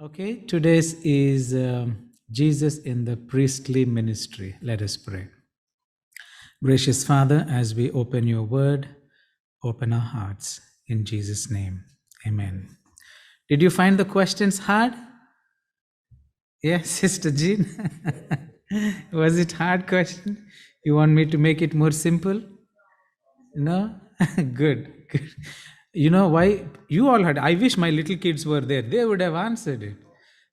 Okay, today's is Jesus in the priestly ministry. Let us pray. Gracious Father, as we open your word, open our hearts in Jesus' name. Amen. Did you find the questions hard? Yes, Sister Jean. Was it hard question? You want me to make it more simple? No? Good, good. You know why? You all had. I wish my little kids were there. They would have answered it.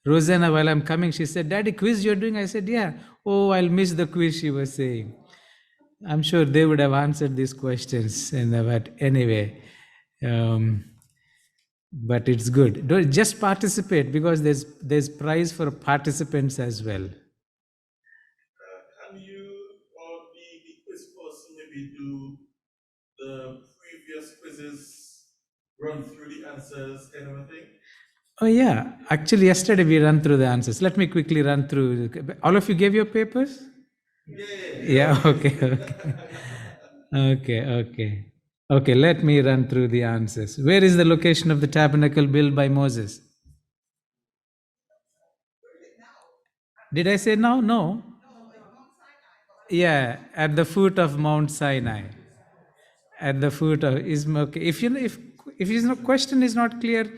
Rosanna, while I'm coming, she said, Daddy, quiz you're doing? I said, yeah. Oh, I'll miss the quiz, she was saying. I'm sure they would have answered these questions. But anyway, um, but it's good. Don't just participate because there's prize for participants as well. Can you or the quiz person maybe do the previous quizzes, run through the answers, kind of a thing? Oh yeah, actually yesterday we ran through the answers. Let me quickly run through. All of you gave your papers? Yeah, okay, okay. Okay, okay. Okay, let me run through the answers. Where is the location of the tabernacle built by Moses? Did I say no? No. Yeah, at the foot of Mount Sinai. At the foot of is okay. If his question is not clear,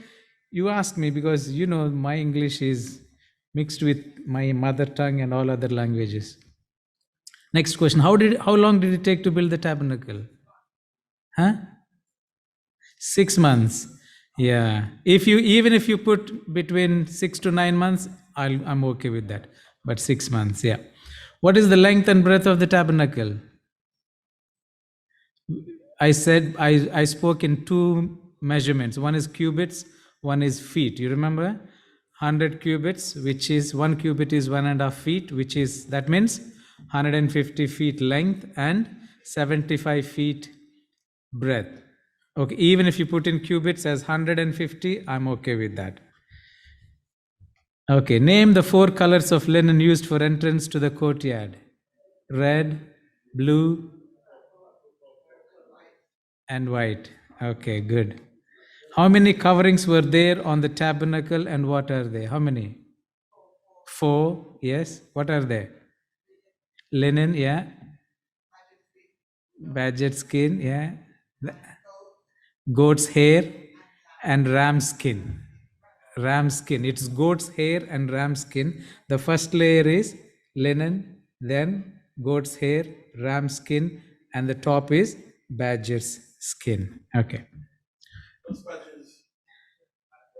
you ask me because you know my English is mixed with my mother tongue and all other languages. Next question: how long did it take to build the tabernacle? Huh? 6 months. Yeah. If you put between 6 to 9 months, I'm okay with that. But 6 months, yeah. What is the length and breadth of the tabernacle? I spoke in two measurements. One is cubits, one is feet. You remember? 100 cubits, which is 1 cubit is 1.5 feet, which is that means 150 feet length and 75 feet breadth. Okay, even if you put in cubits as 150, I'm okay with that. Okay, name the 4 colors of linen used for entrance to the courtyard: red, blue, and white. Okay, good. How many coverings were there on the tabernacle and what are they? How many? 4, yes. What are they? Linen, yeah. Badger skin, yeah. Goat's hair and ram skin. Ram skin. It's goat's hair and ram skin. The first layer is linen, then goat's hair, ram skin, and the top is badger's skin. Okay.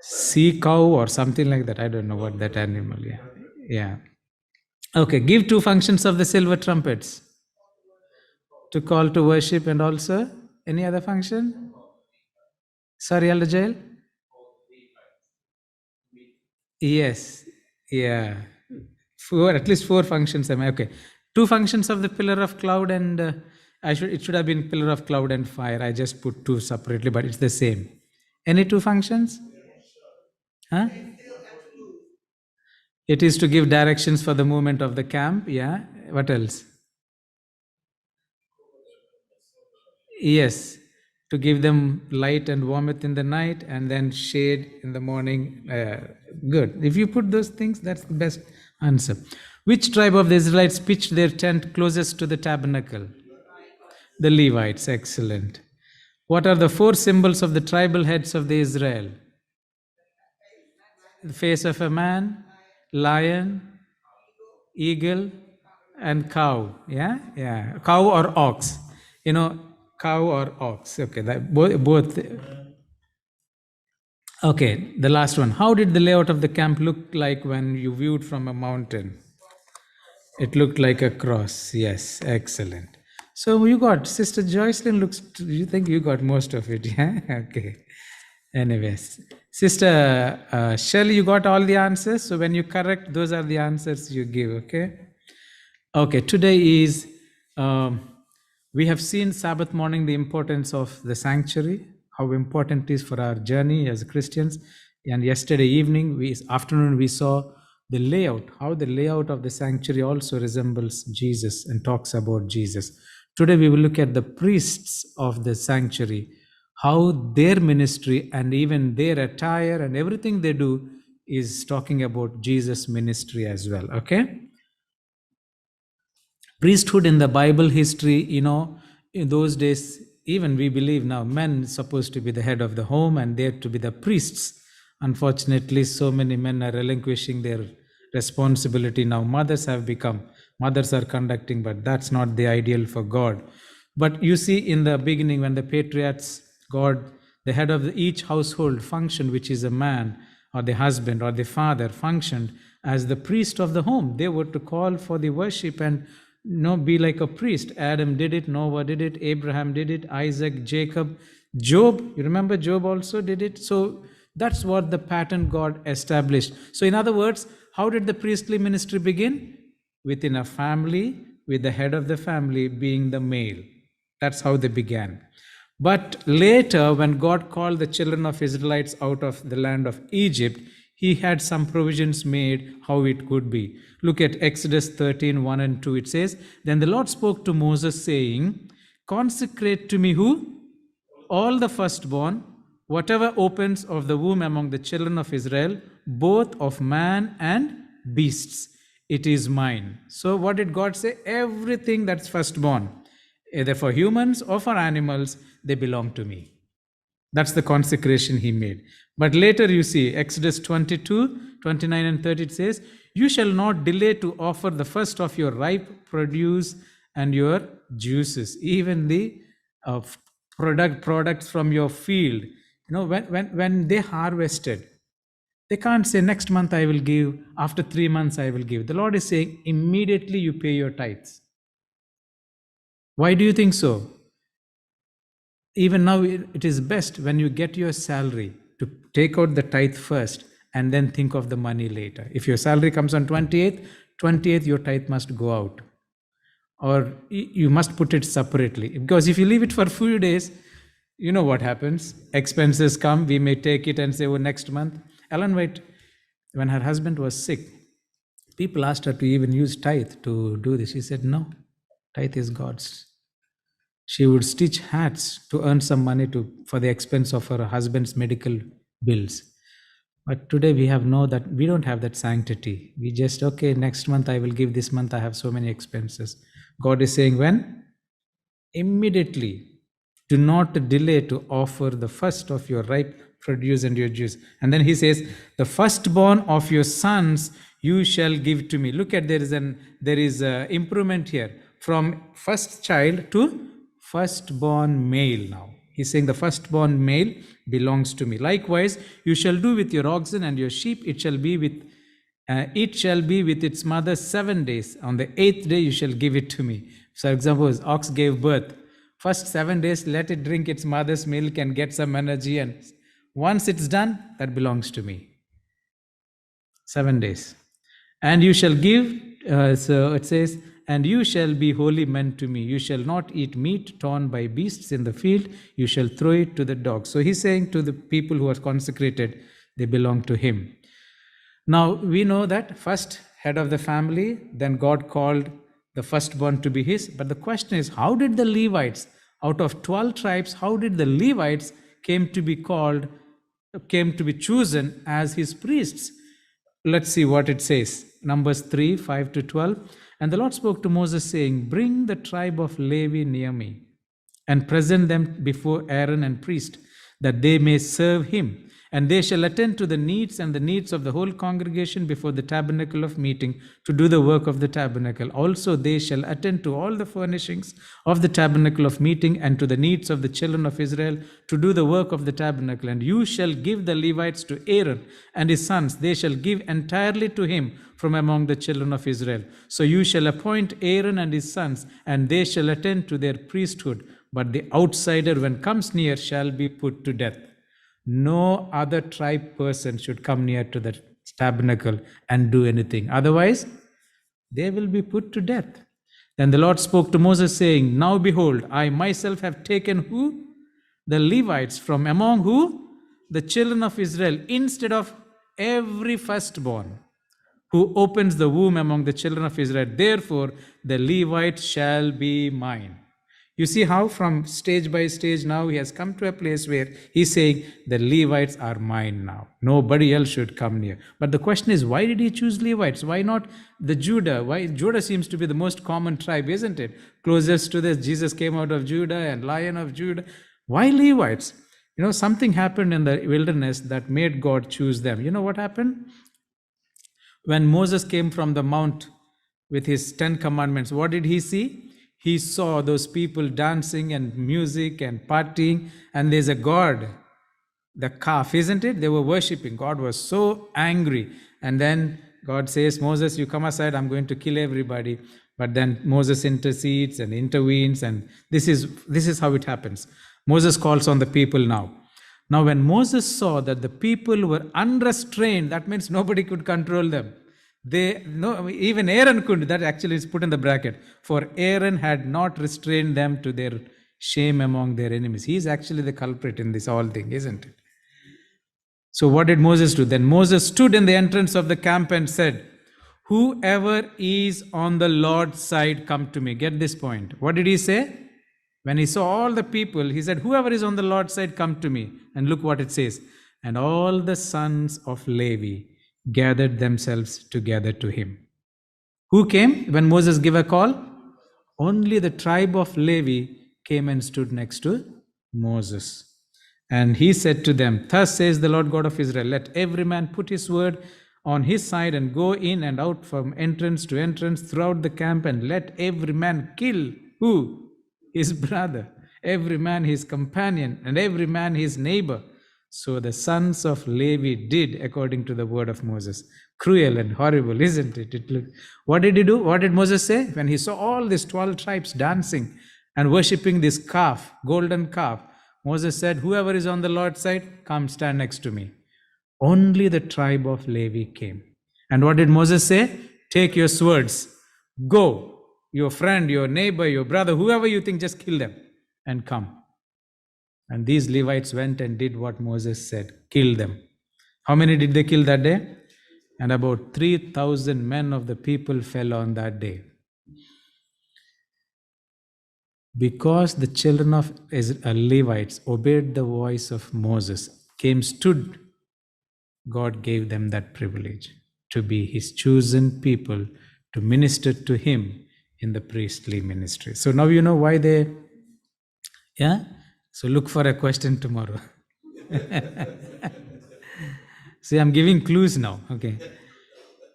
Sea cow or something like that. I don't know what that animal. Yeah. Yeah. Okay. Give 2 functions of the silver trumpets: to call to worship and also any other function. Sorry, Elder Jail. Yes. Yeah. At least 4 functions. Am I okay? 2 functions of the pillar of cloud and it should have been pillar of cloud and fire. I just put 2 separately, but it's the same. Any 2 functions? Huh? It is to give directions for the movement of the camp. Yeah. What else? Yes. To give them light and warmth in the night and then shade in the morning. Good. If you put those things, that's the best answer. Which tribe of the Israelites pitched their tent closest to the tabernacle? The Levites. Excellent. What are the 4 symbols of the tribal heads of the Israel? The face of a man, lion, eagle, and cow. Yeah, yeah. Cow or ox. You know, cow or ox. Okay, that both. Okay, the last one. How did the layout of the camp look like when you viewed from a mountain? It looked like a cross. Yes, excellent. So you got Sister Joycelyn. You think you got most of it? Yeah. Okay. Anyways, Sister Shelley, you got all the answers. So when you correct, those are the answers you give. Okay. Okay. Today is we have seen Sabbath morning the importance of the sanctuary, how important it is for our journey as Christians. And yesterday evening, afternoon, we saw the layout, how the layout of the sanctuary also resembles Jesus and talks about Jesus. Today, we will look at the priests of the sanctuary, how their ministry and even their attire and everything they do is talking about Jesus' ministry as well. Okay? Priesthood in the Bible history, in those days, even we believe now, men supposed to be the head of the home and they're to be the priests. Unfortunately, so many men are relinquishing their responsibility now. Mothers are conducting, but that's not the ideal for God. But you see, in the beginning, when the patriarchs, God, the head of each household functioned, which is a man or the husband or the father, functioned as the priest of the home. They were to call for the worship and be like a priest. Adam did it, Noah did it, Abraham did it, Isaac, Jacob, Job. You remember Job also did it? So that's what the pattern God established. So in other words, how did the priestly ministry begin? Within a family, with the head of the family being the male. That's how they began. But later, when God called the children of Israelites out of the land of Egypt, he had some provisions made how it could be. Look at Exodus 13, 1 and 2. It says, Then the Lord spoke to Moses, saying, Consecrate to me who? All the firstborn, whatever opens of the womb among the children of Israel, both of man and beasts. It is mine. So what did God say? Everything that's firstborn, either for humans or for animals, they belong to me. That's the consecration he made. But later you see, Exodus 22, 29 and 30, it says, You shall not delay to offer the first of your ripe produce and your juices, even the products from your field. When they harvested, they can't say next month I will give, after 3 months I will give. The Lord is saying, immediately you pay your tithes. Why do you think so? Even now, it is best when you get your salary to take out the tithe first and then think of the money later. If your salary comes on 28th, your tithe must go out. Or you must put it separately. Because if you leave it for a few days, you know what happens. Expenses come, we may take it and say, next month. Ellen White, when her husband was sick, people asked her to even use tithe to do this. She said, no, tithe is God's. She would stitch hats to earn some money for the expense of her husband's medical bills. But today we don't have that sanctity. We just, next month I will give, this month I have so many expenses. God is saying, when? Immediately. Do not delay to offer the first of your ripe produce and your juice. And then he says, the firstborn of your sons you shall give to me. Look at, there is a improvement here from first child to firstborn male now. He's saying the firstborn male belongs to me. Likewise, you shall do with your oxen and your sheep. It shall be with its mother 7 days. On the 8th day, you shall give it to me. For example, his ox gave birth. First 7 days, let it drink its mother's milk and get some energy. And once it's done, that belongs to me. 7 days. And you shall give, so it says, and you shall be holy men to me. You shall not eat meat torn by beasts in the field. You shall throw it to the dogs. So he's saying to the people who are consecrated, they belong to him. Now we know that first head of the family, then God called the firstborn to be his. But the question is, how did the Levites, out of 12 tribes, how did the Levites came to be chosen as his priests? Let's see what it says. Numbers 3, 5 to 12. And the Lord spoke to Moses, saying, Bring the tribe of Levi near me, and present them before Aaron and priest, that they may serve him. And they shall attend to the needs and the needs of the whole congregation before the tabernacle of meeting, to do the work of the tabernacle. Also they shall attend to all the furnishings of the tabernacle of meeting, and to the needs of the children of Israel, to do the work of the tabernacle. And you shall give the Levites to Aaron and his sons. They shall give entirely to him from among the children of Israel. So you shall appoint Aaron and his sons, and they shall attend to their priesthood. But the outsider, when comes near, shall be put to death. No other tribe person should come near to the tabernacle and do anything. Otherwise, they will be put to death. Then the Lord spoke to Moses, saying, Now behold, I myself have taken who? The Levites from among who? The children of Israel, instead of every firstborn who opens the womb among the children of Israel. Therefore, the Levites shall be mine. You see how from stage by stage now he has come to a place where he's saying, the Levites are mine now. Nobody else should come near. But the question is, why did he choose Levites? Why not the Judah? Why Judah seems to be the most common tribe, isn't it? Closest to this, Jesus came out of Judah and Lion of Judah. Why Levites? Something happened in the wilderness that made God choose them. You know what happened? When Moses came from the mount with his 10 commandments, what did he see? He saw those people dancing and music and partying, and there's a god, the calf, isn't it? They were worshipping. God was so angry. And then God says, Moses, you come aside, I'm going to kill everybody. But then Moses intercedes and intervenes, and this is how it happens. Moses calls on the people now. Now, when Moses saw that the people were unrestrained, that means nobody could control them. Even Aaron couldn't. That actually is put in the bracket. For Aaron had not restrained them to their shame among their enemies. He is actually the culprit in this whole thing, isn't it? So what did Moses do? Then Moses stood in the entrance of the camp and said, whoever is on the Lord's side, come to me. Get this point. What did he say? When he saw all the people, he said, whoever is on the Lord's side, come to me. And look what it says. And all the sons of Levi gathered themselves together to him. Who came when Moses gave a call? Only the tribe of Levi came and stood next to Moses. And he said to them, thus says the Lord God of Israel, let every man put his word on his side and go in and out from entrance to entrance throughout the camp, and let every man kill who? His brother, every man his companion, and every man his neighbor. So the sons of Levi did according to the word of Moses. Cruel and horrible, isn't it? What did he do? What did Moses say? When he saw all these 12 tribes dancing and worshipping this calf, golden calf, Moses said, whoever is on the Lord's side, come stand next to me. Only the tribe of Levi came. And what did Moses say? Take your swords, go, your friend, your neighbor, your brother, whoever you think, just kill them and come. And these Levites went and did what Moses said, kill them. How many did they kill that day? And about 3,000 men of the people fell on that day. Because the children of Levites obeyed the voice of Moses, stood, God gave them that privilege to be his chosen people, to minister to him in the priestly ministry. So now you know why they, So look for a question tomorrow. See, I'm giving clues now.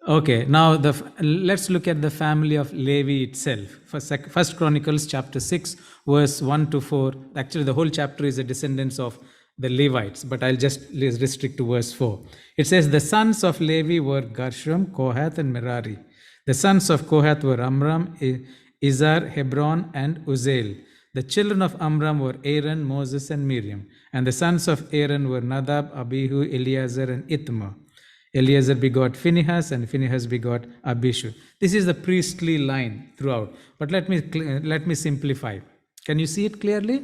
Okay, now let's look at the family of Levi itself. First Chronicles chapter 6, verse 1 to 4. Actually, the whole chapter is a descendants of the Levites, but I'll just restrict to verse 4. It says, the sons of Levi were Gershom, Kohath, and Merari. The sons of Kohath were Amram, Izhar, Hebron, and Uzziel. The children of Amram were Aaron, Moses, and Miriam. And the sons of Aaron were Nadab, Abihu, Eleazar, and Ithamar. Eleazar begot Phinehas, and Phinehas begot Abishur. This is the priestly line throughout. But let me simplify. Can you see it clearly?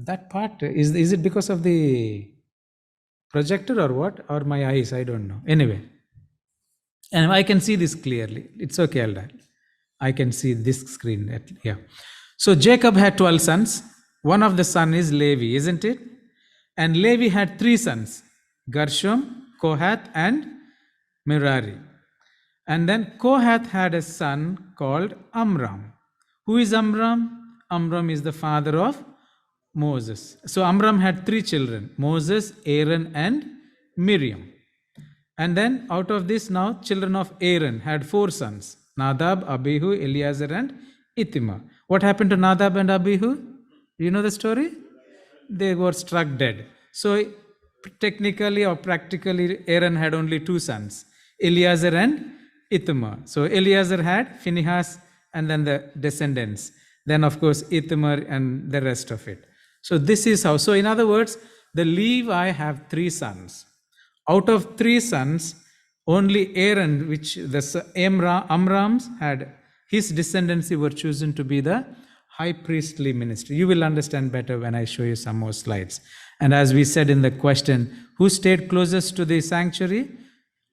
That part, is it because of the projector or what? Or my eyes? I don't know. Anyway. And I can see this clearly. It's okay, Eldad. I can see this screen. So Jacob had 12 sons. One of the sons is Levi, isn't it? And Levi had 3 sons, Gershom, Kohath, and Merari. And then Kohath had a son called Amram. Who is Amram? Amram is the father of Moses. So Amram had 3 children, Moses, Aaron, and Miriam. And then out of this now, children of Aaron had 4 sons, Nadab, Abihu, Eleazar, and Ithamar. What happened to Nadab and Abihu? Do you know the story? They were struck dead. So technically or practically, Aaron had only 2 sons, Eleazar and Ithamar. So Eleazar had Phinehas and then the descendants. Then of course Ithamar and the rest of it. So this is how. So in other words, the Levi have 3 sons. Out of 3 sons, only Aaron, which the Amram's had, his descendancy were chosen to be the high priestly ministry. You will understand better when I show you some more slides. And as we said in the question, who stayed closest to the sanctuary?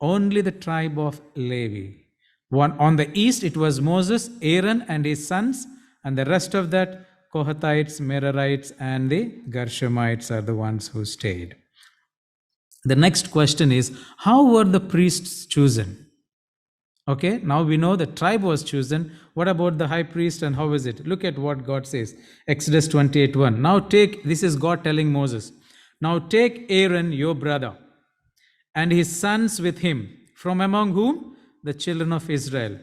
Only the tribe of Levi. On the east, it was Moses, Aaron, and his sons, and the rest of that Kohathites, Merarites, and the Gershomites are the ones who stayed. The next question is, how were the priests chosen? Okay, now we know the tribe was chosen. What about the high priest and how is it? Look at what God says. Exodus 28:1. Now take, this is God telling Moses, now take Aaron, your brother, and his sons with him, from among whom? The children of Israel,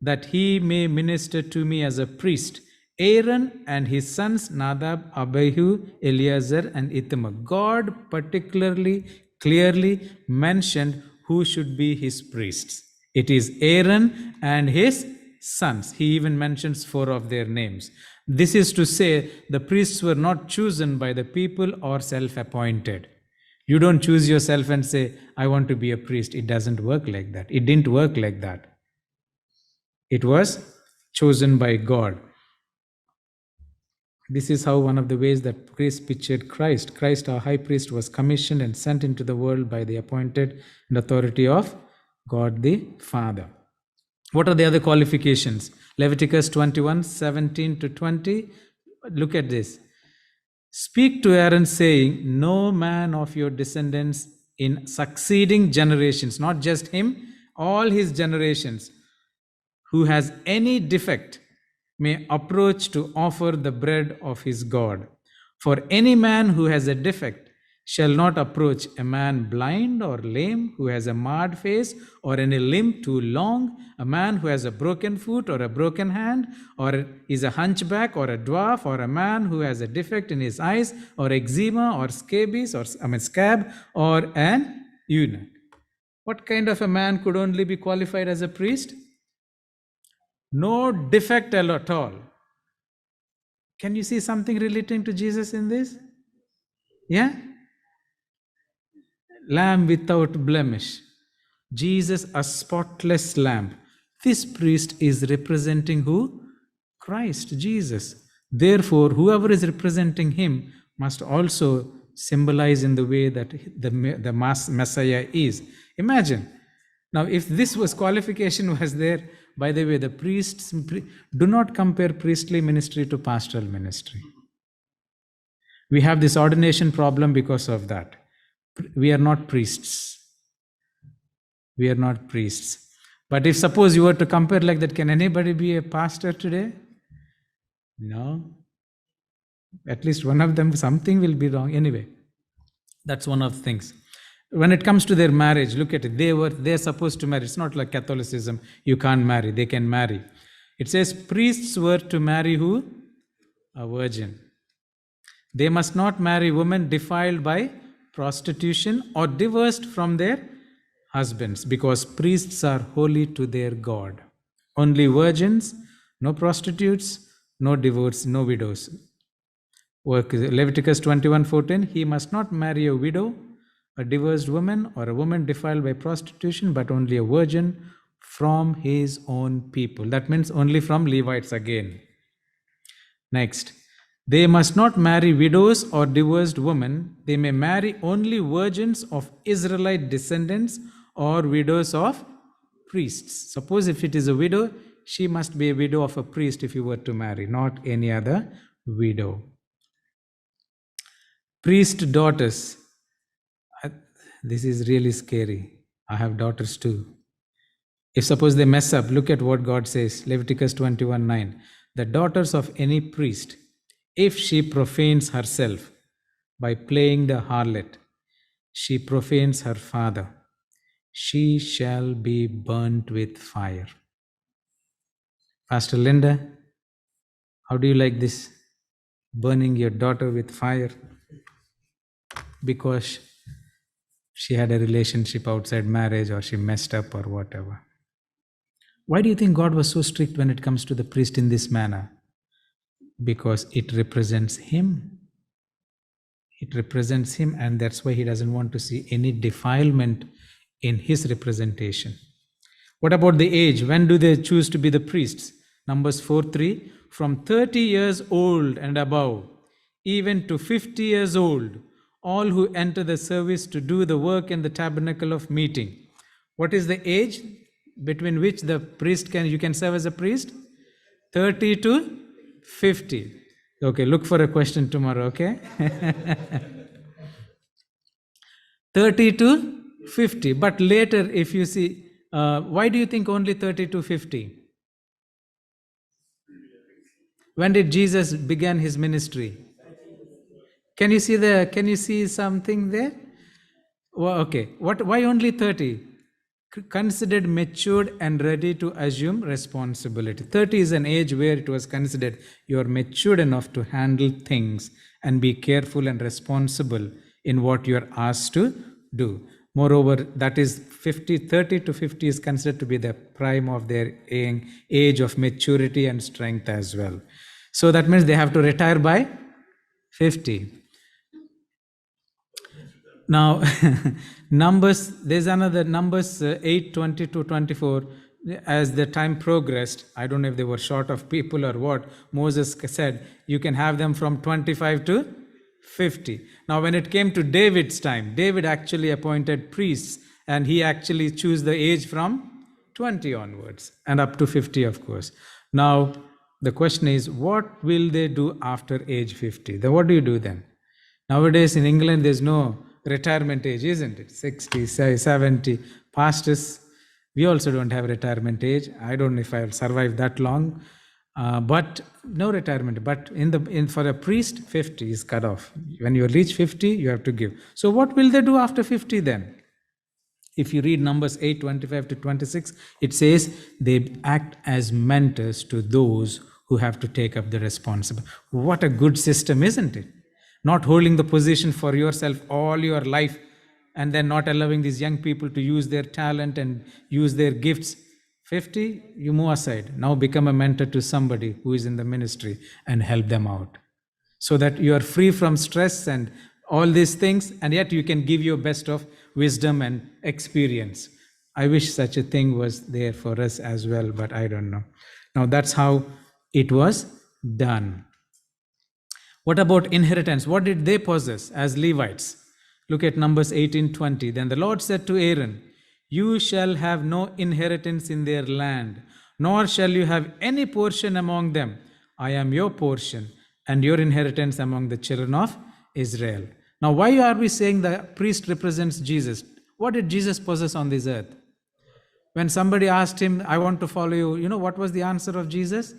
that he may minister to me as a priest. Aaron and his sons, Nadab, Abihu, Eleazar, and Ithamar. God particularly, clearly mentioned who should be his priests. It is Aaron and his sons. He even mentions 4 of their names. This is to say, the priests were not chosen by the people or self-appointed. You don't choose yourself and say, I want to be a priest. It doesn't work like that. It didn't work like that. It was chosen by God. This is how one of the ways that Christ pictured Christ. Christ, our high priest, was commissioned and sent into the world by the appointed and authority of God the Father. What are the other qualifications? Leviticus 21:17-20. Look at this. Speak to Aaron, saying, no man of your descendants in succeeding generations, not just him, all his generations, who has any defect, may approach to offer the bread of his God. For any man who has a defect shall not approach a man blind or lame, who has a marred face, or any limb too long, a man who has a broken foot or a broken hand, or is a hunchback or a dwarf, or a man who has a defect in his eyes, or eczema, or scabies, or scab, or an eunuch. What kind of a man could only be qualified as a priest? No defect at all. Can you see something relating to Jesus in this? Yeah? Lamb without blemish. Jesus, a spotless lamb. This priest is representing who? Christ, Jesus. Therefore, whoever is representing him must also symbolize in the way that the Messiah is. Imagine. Now, if this was qualification was there, by the way, the priests, do not compare priestly ministry to pastoral ministry. We have this ordination problem because of that. We are not priests. We are not priests. But if suppose you were to compare like that, can anybody be a pastor today? No. At least one of them, something will be wrong. Anyway, that's one of the things. When it comes to their marriage, look at it. They're supposed to marry. It's not like Catholicism. You can't marry. They can marry. It says priests were to marry who? A virgin. They must not marry women defiled by prostitution or divorced from their husbands, because priests are holy to their God. Only virgins, no prostitutes, no divorced, no widows. Leviticus 21:14, he must not marry a widow, a divorced woman, or a woman defiled by prostitution, but only a virgin from his own people. That means only from Levites again. Next. They must not marry widows or divorced women. They may marry only virgins of Israelite descendants or widows of priests. Suppose if it is a widow, she must be a widow of a priest if you were to marry, not any other widow. Priest daughters. This is really scary. I have daughters too. If suppose they mess up, look at what God says, Leviticus 21:9. The daughters of any priest, if she profanes herself by playing the harlot, she profanes her father, she shall be burnt with fire. Pastor Linda, how do you like this? Burning your daughter with fire because she had a relationship outside marriage or she messed up or whatever. Why do you think God was so strict when it comes to the priest in this manner? Because it represents him. It represents him, and that's why he doesn't want to see any defilement in his representation. What about the age? When do they choose to be the priests? Numbers 4:3, from 30 years old and above, even to 50 years old, all who enter the service to do the work in the tabernacle of meeting. What is the age between which the priest you can serve as a priest? 30 to 50. Okay, look for a question tomorrow, okay? 30 to 50. But later, if you see, why do you think only 30 to 50? When did Jesus began his ministry? Can you see something there? Well, okay. Why only 30? Considered matured and ready to assume responsibility. 30 is an age where it was considered you are matured enough to handle things and be careful and responsible in what you are asked to do. Moreover, that is 30 to 50 is considered to be the prime of their age of maturity and strength as well. So that means they have to retire by 50. Now, Numbers, there's another Numbers 8, 20 to 24. As the time progressed, I don't know if they were short of people or what, Moses said, you can have them from 25 to 50. Now, when it came to David's time, David actually appointed priests, and he actually chose the age from 20 onwards and up to 50, of course. Now, the question is, what will they do after age 50? Then what do you do then? Nowadays in England, there's no retirement age, isn't it? 60, 70. Pastors, we also don't have retirement age. I don't know if I'll survive that long, but no retirement. But for a priest, 50 is cut off. When you reach 50, you have to give. So what will they do after 50 then? If you read Numbers 8, 25 to 26, it says they act as mentors to those who have to take up the responsibility. What a good system, isn't it? Not holding the position for yourself all your life and then not allowing these young people to use their talent and use their gifts. 50, you move aside. Now become a mentor to somebody who is in the ministry and help them out. So that you are free from stress and all these things, and yet you can give your best of wisdom and experience. I wish such a thing was there for us as well, but I don't know. Now that's how it was done. What about inheritance? What did they possess as Levites? Look at Numbers 18:20. Then the Lord said to Aaron, you shall have no inheritance in their land, nor shall you have any portion among them. I am your portion and your inheritance among the children of Israel. Now, why are we saying the priest represents Jesus? What did Jesus possess on this earth? When somebody asked him, I want to follow you, you know what was the answer of Jesus?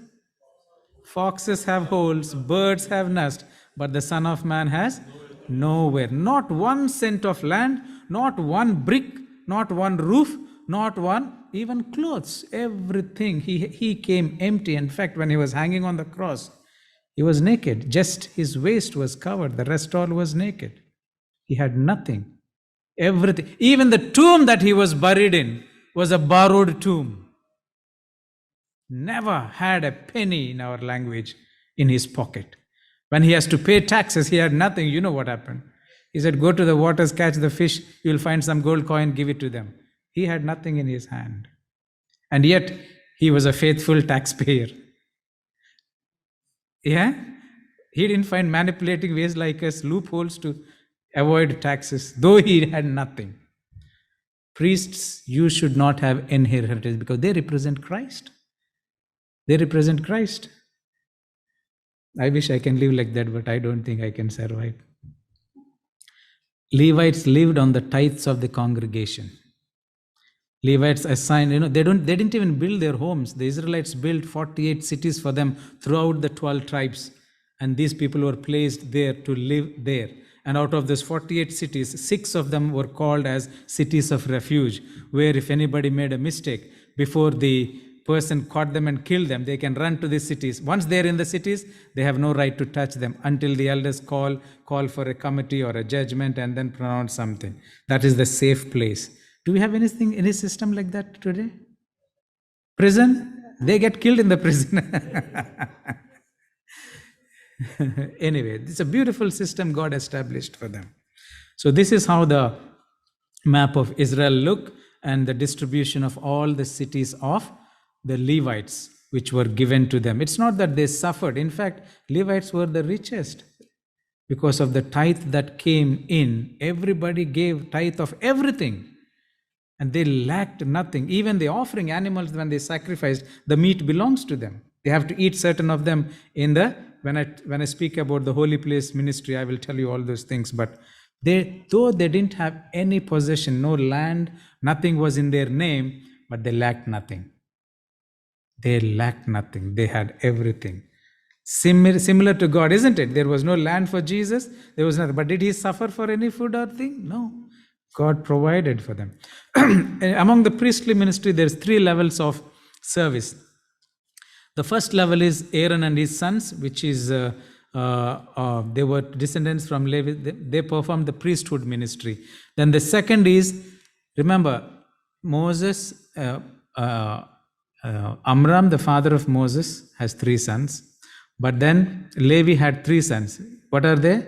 Foxes have holes, birds have nests, but the Son of Man has nowhere. Not 1 cent of land, not one brick, not one roof, not one even clothes. Everything. He came empty. In fact, when he was hanging on the cross, he was naked. Just his waist was covered. The rest all was naked. He had nothing. Everything. Even the tomb that he was buried in was a borrowed tomb. Never had a penny in our language in his pocket. When he has to pay taxes, he had nothing. You know what happened? He said, go to the waters, catch the fish, you'll find some gold coin, give it to them. He had nothing in his hand. And yet, he was a faithful taxpayer. Yeah? He didn't find manipulating ways like us, loopholes to avoid taxes, though he had nothing. Priests, you should not have inheritance because they represent Christ. They represent Christ. I wish I can live like that, but I don't think I can survive. Levites lived on the tithes of the congregation. Levites assigned, they didn't even build their homes. The Israelites built 48 cities for them throughout the 12 tribes. And these people were placed there to live there. And out of those 48 cities, 6 of them were called as cities of refuge, where if anybody made a mistake, before the person caught them and killed them, they can run to these cities. Once they're in the cities, they have no right to touch them until the elders call for a committee or a judgment and then pronounce something. That is the safe place. Do we have any system like that today? Prison? They get killed in the prison. Anyway, it's a beautiful system God established for them. So this is how the map of Israel looked, and the distribution of all the cities of the Levites which were given to them. It's not that they suffered. In fact, Levites were the richest because of the tithe that came in. Everybody gave tithe of everything and they lacked nothing. Even the offering animals, when they sacrificed, the meat belongs to them. They have to eat certain of them in the when I speak about the holy place ministry, I will tell you all those things. But though they didn't have any possession, no land, nothing was in their name, but they lacked nothing. They lacked nothing. They had everything. Similar to God, isn't it? There was no land for Jesus. There was nothing. But did he suffer for any food or thing? No. God provided for them. Among the priestly ministry, there's 3 levels of service. The first level is Aaron and his sons, which is they were descendants from Levi. They performed the priesthood ministry. Then the second is, remember, Moses, Amram, the father of Moses, has 3 sons. But then Levi had 3 sons. What are they?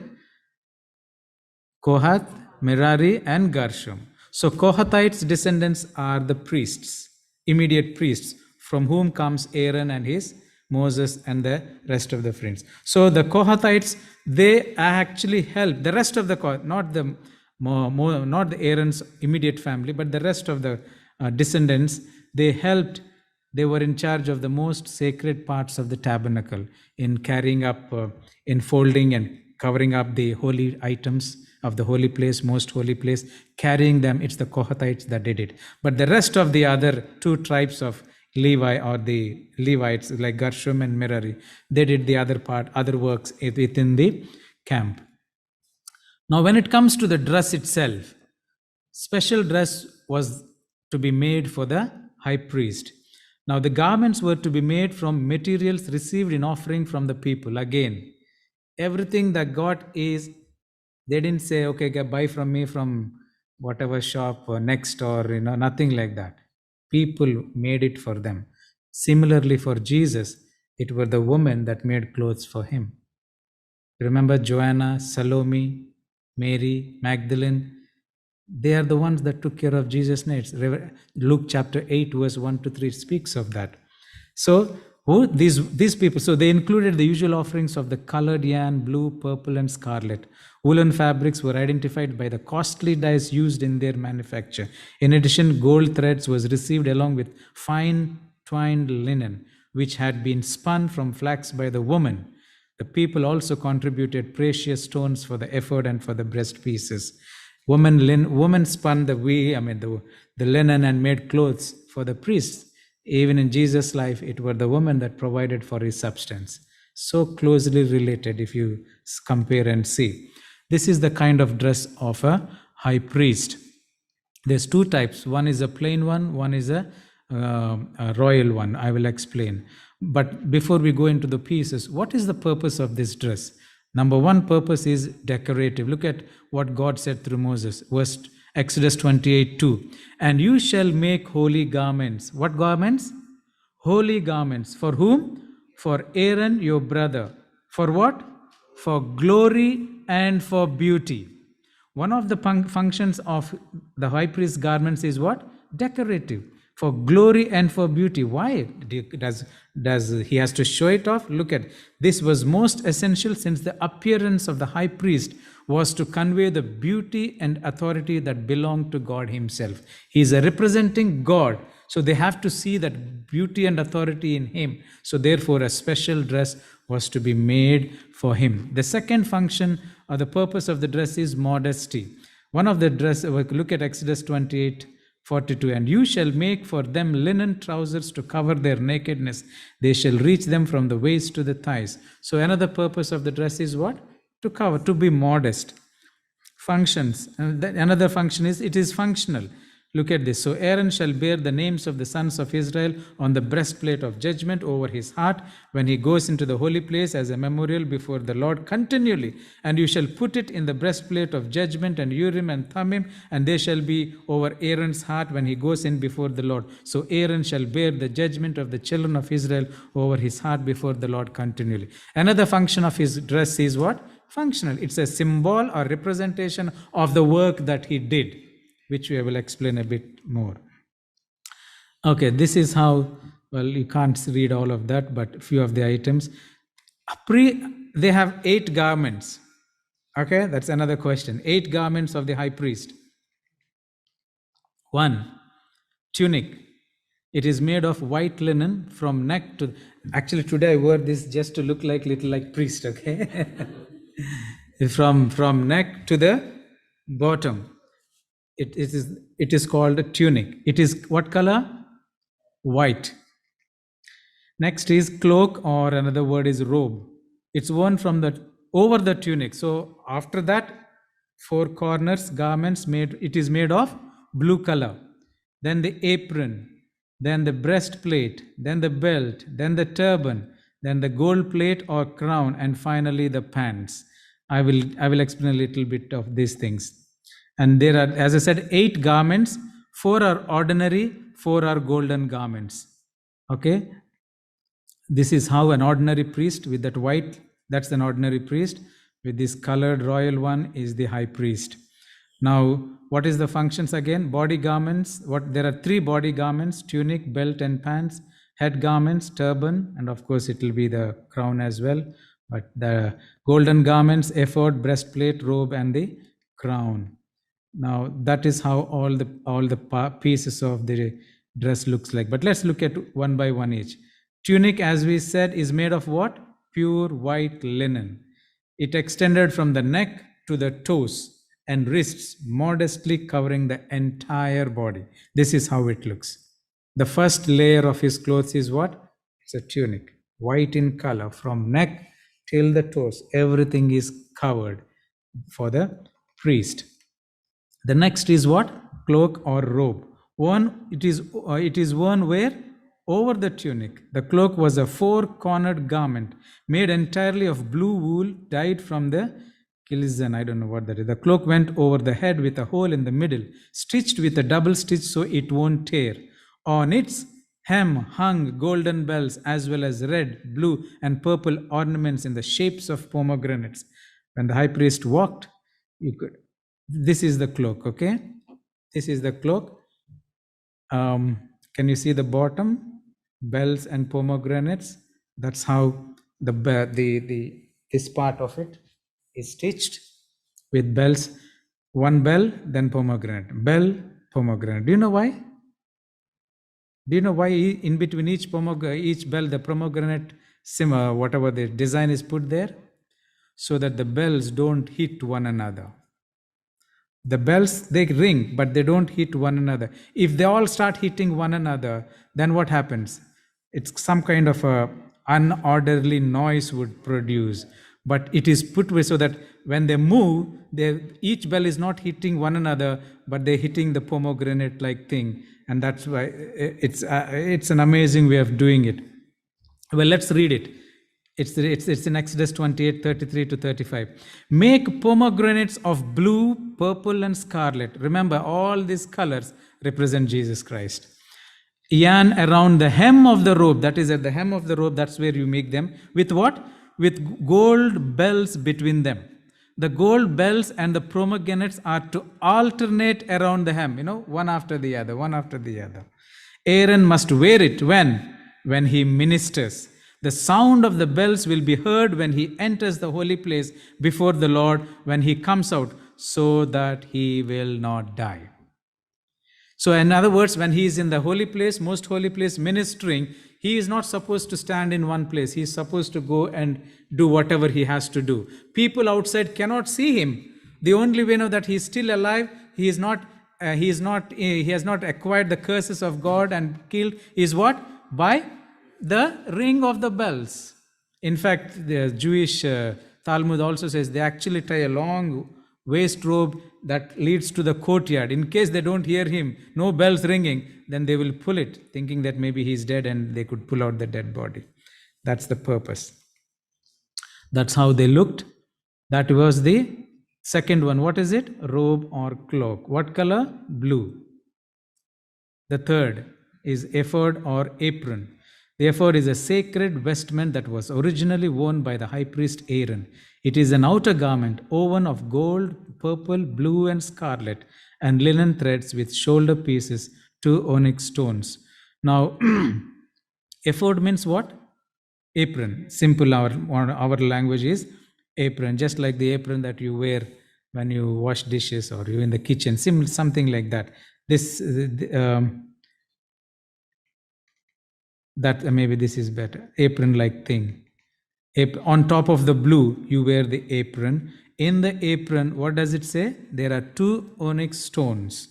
Kohath, Merari, and Gershom. So Kohathites' descendants are the priests, immediate priests, from whom comes Aaron and his Moses and the rest of the friends. So the Kohathites, they actually helped the rest of the not the Aaron's immediate family, but the rest of the descendants. They helped. They were in charge of the most sacred parts of the tabernacle, in carrying up, in folding and covering up the holy items of the holy place, most holy place, carrying them. It's the Kohathites that did it. But the rest of the other 2 tribes of Levi, or the Levites, like Gershom and Merari, they did the other works within the camp. Now, when it comes to the dress itself, special dress was to be made for the high priest. Now, the garments were to be made from materials received in offering from the people. Again, everything that got is, they didn't say, okay, buy from me from whatever shop or next, or nothing like that. People made it for them. Similarly, for Jesus, it were the women that made clothes for him. Remember Joanna, Salome, Mary, Magdalene? They are the ones that took care of Jesus' needs. Luke chapter 8, verse 1-3 speaks of that. So these people, so they included the usual offerings of the colored yarn, blue, purple, and scarlet. Woolen fabrics were identified by the costly dyes used in their manufacture. In addition, gold threads was received along with fine twined linen, which had been spun from flax by the woman. The people also contributed precious stones for the ephod and for the breast pieces. Women spun the linen and made clothes for the priests. Even in Jesus' life, it were the woman that provided for his substance. So closely related if you compare and see. This is the kind of dress of a high priest. There's 2 types. One is a plain one, one is a royal one. I will explain. But before we go into the pieces, what is the purpose of this dress? Number 1 purpose is decorative. Look at what God said through Moses. Exodus 28:2. And you shall make holy garments. What garments? Holy garments. For whom? For Aaron, your brother. For what? For glory and for beauty. One of the functions of the high priest's garments is what? Decorative. For glory and for beauty. Why does he has to show it off? Look at this. Was most essential, since the appearance of the high priest was to convey the beauty and authority that belonged to God himself. He is representing God, so they have to see that beauty and authority in him. So therefore a special dress was to be made for him. The second function or the purpose of the dress is modesty. One of the dress, look at Exodus 28:42. And you shall make for them linen trousers to cover their nakedness. They shall reach them from the waist to the thighs. So another purpose of the dress is what? To cover, to be modest. Functions. Another function is, it is functional. Look at this. So Aaron shall bear the names of the sons of Israel on the breastplate of judgment over his heart when he goes into the holy place as a memorial before the Lord continually. And you shall put it in the breastplate of judgment and Urim and Thummim, and they shall be over Aaron's heart when he goes in before the Lord. So Aaron shall bear the judgment of the children of Israel over his heart before the Lord continually. Another function of his dress is what? Functional. It's a symbol or representation of the work that he did, which we will explain a bit more. Okay, this is how, well, you can't read all of that, but a few of the items. They have 8 garments. Okay, that's another question. 8 garments of the high priest. 1, tunic. It is made of white linen from neck to. Actually, today I wore this just to look like little like priest. Okay, from neck to the bottom. It is called a tunic. It is what color? White. Next is cloak, or another word is robe. It's worn from the over the tunic. So after that, four corners garments made. It is made of blue color. Then the apron, then the breastplate, then the belt, then the turban, then the gold plate or crown, and finally the pants. I will explain a little bit of these things. And there are, as I said, 8 garments. 4 are ordinary, 4 are golden garments. Okay, this is how an ordinary priest with that white, that's an ordinary priest. With this colored royal one is the high priest. Now, what is the functions again? Body garments. There are 3 body garments: tunic, belt, and pants. Head garments, turban, and of course it will be the crown as well. But the golden garments, ephod, breastplate, robe, and the crown. Now that is how all the pieces of the dress looks like. But let's look at one by one each. Tunic, as we said, is made of what? Pure white linen. It extended from the neck to the toes and wrists, modestly covering the entire body. This is how it looks. The first layer of his clothes is what? It's a tunic, white in color, from neck till the toes. Everything is covered for the priest. The next is what? Cloak or robe. It is worn where? Over the tunic. The cloak was a 4-cornered garment made entirely of blue wool dyed from the kilizan. I don't know what that is. The cloak went over the head with a hole in the middle, stitched with a double stitch so it won't tear. On its hem hung golden bells as well as red, blue, and purple ornaments in the shapes of pomegranates. When the high priest walked, this is the cloak, okay? This is the cloak. Can you see the bottom? Bells and pomegranates. That's how this part of it is stitched with bells. One bell, then pomegranate. Bell, pomegranate. Do you know why? Do you know why in between each bell, the pomegranate whatever the design is put there? So that the bells don't hit one another. The bells, they ring, but they don't hit one another. If they all start hitting one another, then what happens? It's some kind of a unorderly noise would produce. But it is put away so that when they move, each bell is not hitting one another, but they're hitting the pomegranate-like thing. And that's why it's an amazing way of doing it. Well, let's read it. It's in Exodus 28, 33 to 35. Make pomegranates of blue, purple, and scarlet. Remember, all these colors represent Jesus Christ. Yarn around the hem of the robe. That is at the hem of the robe. That's where you make them. With what? With gold bells between them. The gold bells and the pomegranates are to alternate around the hem. One after the other, one after the other. Aaron must wear it when he ministers. The sound of the bells will be heard when he enters the holy place before the Lord when he comes out, so that he will not die. So in other words, when he is in the holy place, most holy place, ministering, he is not supposed to stand in one place. He is supposed to go and do whatever he has to do. People outside cannot see him. The only way that he is still alive, he has not acquired the curses of God and killed, is what? By the ring of the bells. In fact, the Jewish Talmud also says they actually tie a long waist robe that leads to the courtyard. In case they don't hear him, no bells ringing, then they will pull it, thinking that maybe he's dead and they could pull out the dead body. That's the purpose. That's how they looked. That was the second one. What is it? Robe or cloak. What color? Blue. The third is ephod or apron. The ephod is a sacred vestment that was originally worn by the high priest Aaron. It is an outer garment woven of gold, purple, blue, and scarlet, and linen threads with shoulder pieces, 2 onyx stones. Now, ephod means what? Apron. Simple, our language is apron, just like the apron that you wear when you wash dishes or you're in the kitchen, something like that. This That maybe this is better. Apron-like thing. On top of the blue, you wear the apron. In the apron, what does it say? There are 2 onyx stones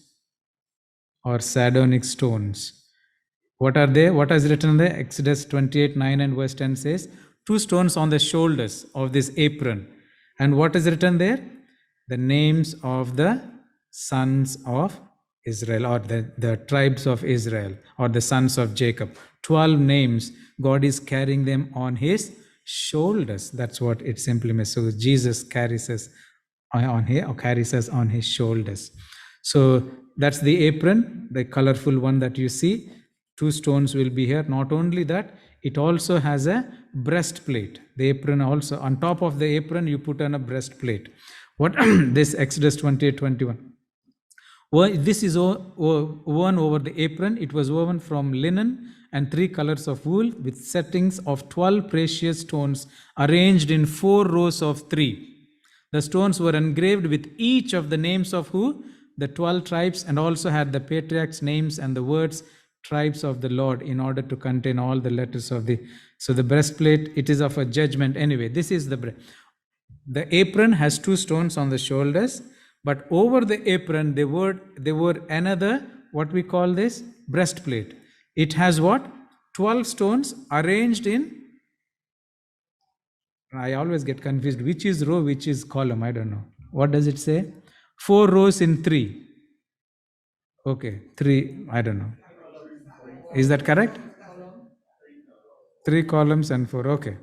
or sardonyx stones. What are they? What is written there? Exodus 28, 9 and verse 10 says, 2 stones on the shoulders of this apron. And what is written there? The names of the sons of Israel, or the tribes of Israel, or the sons of Jacob. 12 names. God is carrying them on his shoulders. That's what it simply means. So Jesus carries us on his shoulders. So that's the apron, the colorful one that you see. 2 stones will be here. Not only that, it also has a breastplate. The apron also, on top of the apron, you put on a breastplate. What this Exodus 28, 21. This is woven over the apron. It was woven from linen and 3 colors of wool with settings of 12 precious stones arranged in 4 rows of 3. The stones were engraved with each of the names of who? The 12 tribes, and also had the patriarchs' names and the words tribes of the Lord, in order to contain all the letters of the. So the breastplate, it is of a judgment. Anyway, this is the apron has 2 stones on the shoulders, but over the apron they wore another, what we call this, breastplate. It has what? 12 stones arranged in, I always get confused, which is row, which is column, I don't know. What does it say? 4 rows in 3. Okay, 3, I don't know. Is that correct? 3 columns and 4, okay.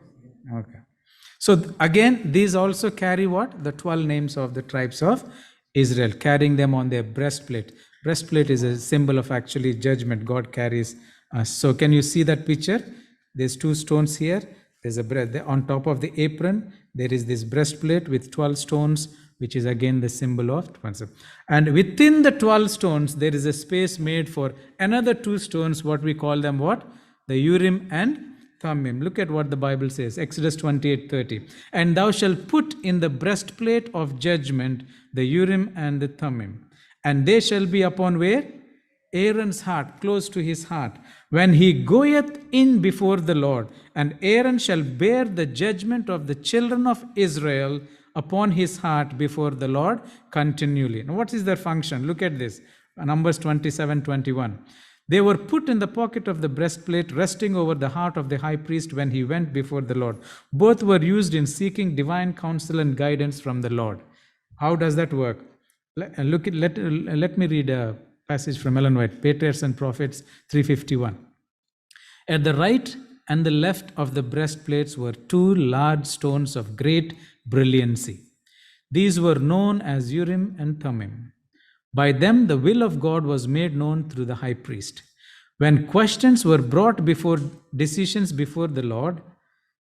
So again, these also carry what? The 12 names of the tribes of Israel, carrying them on their breastplate. Breastplate is a symbol of actually judgment. God carries us. So can you see that picture? There's 2 stones here. There's on top of the apron, there is this breastplate with 12 stones, which is again the symbol of 12. And within the 12 stones, there is a space made for another 2 stones, what we call them what? The Urim and Thummim. Look at what the Bible says, Exodus 28:30. And thou shalt put in the breastplate of judgment the Urim and the Thummim. And they shall be upon where? Aaron's heart, close to his heart, when he goeth in before the Lord. And Aaron shall bear the judgment of the children of Israel upon his heart before the Lord continually. Now, what is their function? Look at this, Numbers 27:21. They were put in the pocket of the breastplate, resting over the heart of the high priest when he went before the Lord. Both were used in seeking divine counsel and guidance from the Lord. How does that work? Let me read a passage from Ellen White, Patriarchs and Prophets 3:51. At the right and the left of the breastplates were 2 large stones of great brilliancy. These were known as Urim and Thummim. By them the will of God was made known through the high priest. When questions were brought before decisions before the Lord,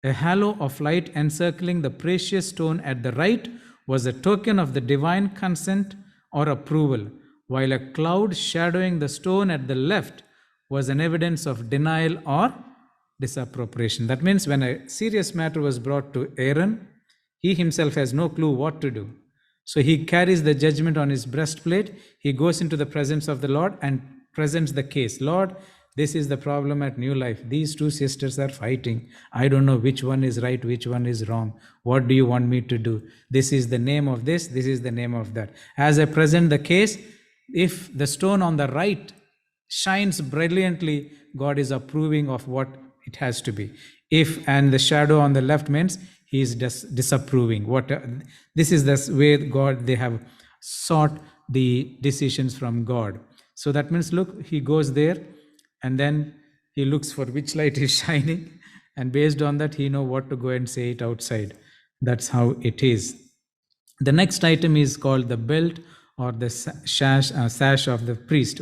a halo of light encircling the precious stone at the right was a token of the divine consent or approval, while a cloud shadowing the stone at the left was an evidence of denial or disapprobation. That means when a serious matter was brought to Aaron, he himself has no clue what to do. So he carries the judgment on his breastplate. He goes into the presence of the Lord and presents the case. Lord, this is the problem at New Life. These 2 sisters are fighting. I don't know which one is right, which one is wrong. What do you want me to do? This is the name of this is the name of that. As I present the case, if the stone on the right shines brilliantly, God is approving of what it has to be. And the shadow on the left means he is disapproving. This is the way God, they have sought the decisions from God. So that means, look, he goes there and then he looks for which light is shining, and based on that he know what to go and say it outside. That's how it is. The next item is called the belt or the sash of the priest,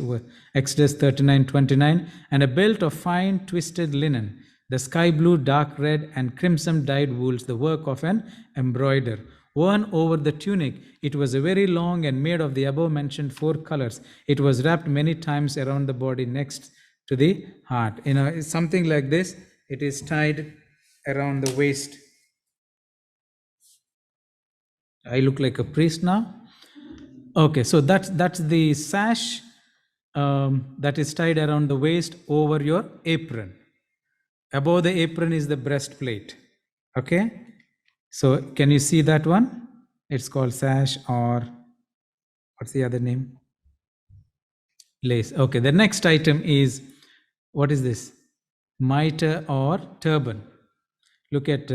Exodus 39:29, and a belt of fine twisted linen, the sky blue, dark red, and crimson dyed wools, the work of an embroider, worn over the tunic. It was a very long and made of the above mentioned 4 colors. It was wrapped many times around the body next to the heart. It's something like this. It is tied around the waist. I look like a priest now. Okay, so that's the sash that is tied around the waist over your apron. Above the apron is the breastplate. Okay? So can you see that one? It's called sash, or what's the other name? Lace. Okay, the next item is, what is this? Mitre or turban. Look at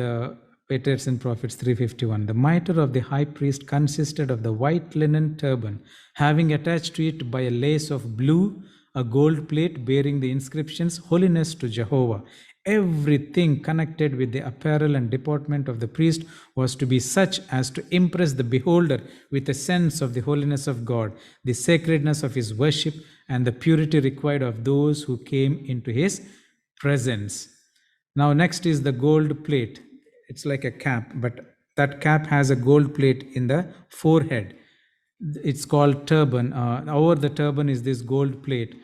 Patriarchs and Prophets 351. The mitre of the high priest consisted of the white linen turban, having attached to it by a lace of blue a gold plate bearing the inscriptions, Holiness to Jehovah. Everything connected with the apparel and deportment of the priest was to be such as to impress the beholder with a sense of the holiness of God, the sacredness of his worship, and the purity required of those who came into his presence. Now, next is the gold plate. It's like a cap, but that cap has a gold plate in the forehead. It's called turban. Over the turban is this gold plate.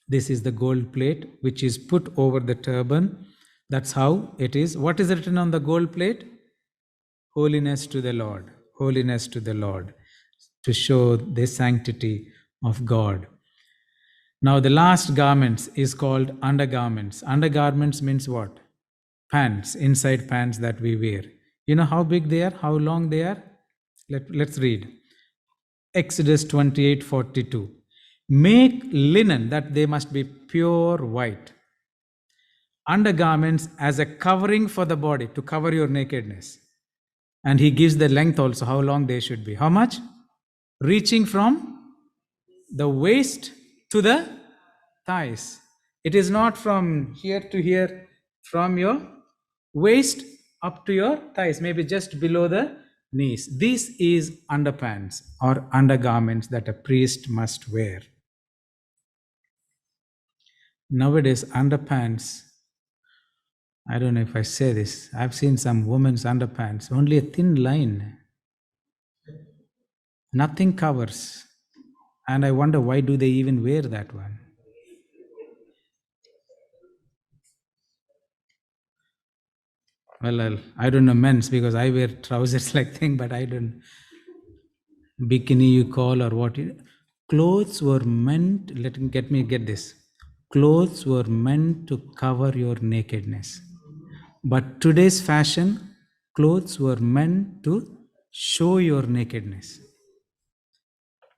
This is the gold plate which is put over the turban. That's how it is. What is written on the gold plate? Holiness to the Lord. Holiness to the Lord, to show the sanctity of God. Now, the last garments is called undergarments. Undergarments means what? Pants, inside pants that we wear. You know how big they are, how long they are? Let's read. Exodus 28:42. Make linen that they must be pure white. Undergarments as a covering for the body, to cover your nakedness. And he gives the length also, how long they should be. How much? Reaching from the waist to the thighs. It is not from here to here, from your waist up to your thighs, maybe just below the knees. This is underpants or undergarments that a priest must wear. Nowadays, underpants, I don't know if I say this, I've seen some women's underpants, only a thin line. Nothing covers. And I wonder, why do they even wear that one? Well, I don't know men's, because I wear trousers like thing, but I don't. Bikini you call or what? Clothes were meant, get me get this. Clothes were meant to cover your nakedness. But today's fashion, clothes were meant to show your nakedness.